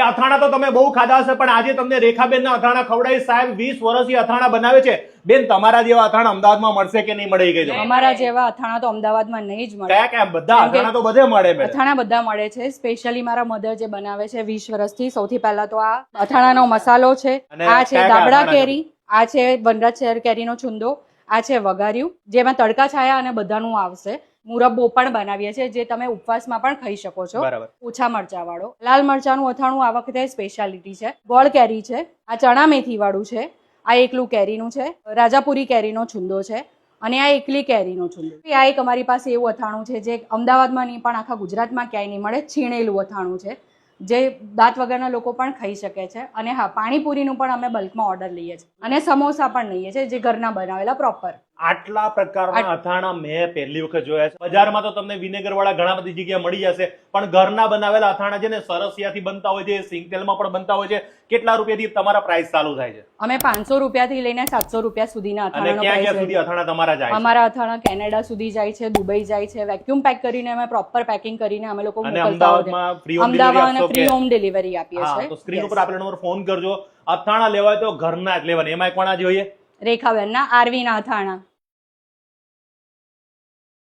ભાઈ અથાણા તો તમે બહુ ખાધા હશે, પણ આજે તમને રેખાબેન ના અથાણા ખવડાવી. સાહેબ 20 વર્ષથી અથાણા બનાવે છે. બેન, તમારા જેવા અથાણા અમદાવાદમાં મળશે કે નહીં મળે એ કહેજો. અમારા જેવા અથાણા તો અમદાવાદમાં નહીં જ મળે. કયા બધા અથાણા તો બધે મળે. અથાણા બધા મળે છે. સ્પેશિયલી મારા મધર જે બનાવે છે 20 વર્ષથી. સૌથી પહેલા તો આ અથાણાનો મસાલો છે, આ છે ગાબડા કેરી, આ છે વનરાજ શહેર કેરીનો છુંદો, આ છે વઘાર્યું જેમાં તડકા છાયા અને બધાનું આવશે. મુરબ્બો પણ બનાવીએ છીએ જે તમે ઉપવાસમાં પણ ખાઈ શકો છો. ઓછા મરચા વાળો લાલ મરચાનું અથાણું આ વખતે સ્પેશિયાલિટી છે. ગોળ કેરી છે, આ ચણા મેથી વાળું છે, આ એકલું કેરીનું છે, રાજાપુરી કેરીનો છુંદો છે અને આ એકલી કેરીનો છુંદો. આ એક અમારી પાસે એવું અથાણું છે જે અમદાવાદમાં નહીં પણ આખા ગુજરાતમાં ક્યાંય નહીં મળે. છીણેલું અથાણું છે જે દાંત વગરના લોકો પણ ખાઈ શકે છે. અને હા, પાણીપુરીનું પણ અમે બલ્કમાં ઓર્ડર લઈએ છીએ અને સમોસા પણ લઈએ છીએ જે ઘરના બનાવેલા પ્રોપર. આટલા પ્રકારના અથાણા મેં પહેલી વખત જોયા છે. બજારમાં તો તમને વિનેગર વાળા ઘણા બધી જગ્યાએ મળી જશે, પણ ઘરના બનાવેલા અથાણા છે ને સરસિયાથી બનતા હોય છે, સિંગ તેલમાં પણ બનતા હોય છે. કેટલા રૂપિયાથી તમારા પ્રાઇસ ચાલુ થાય છે? અમે 500 રૂપિયાથી લઈને 700 રૂપિયા સુધીના અથાણાનો પ્રાઇસ. ક્યાં સુધી અથાણા તમારા જાય? અમારા અથાણા કેનેડા સુધી જાય છે, દુબઈ જાય છે. વેક્યુમ પેક કરીને અમે પ્રોપર પેકિંગ કરીને અમે લોકો મોકલતા હોય. અમદાવાદમાં ફ્રી હોમ ડિલિવરી આપીએ છીએ. તો સ્ક્રીન ઉપર આપેલા નંબર ફોન કરજો. અથાણા લેવાય તો ઘરના જ લેવાના. એમાં કોના જોઈએ? રેખાબેનના આરવીના અથાણા.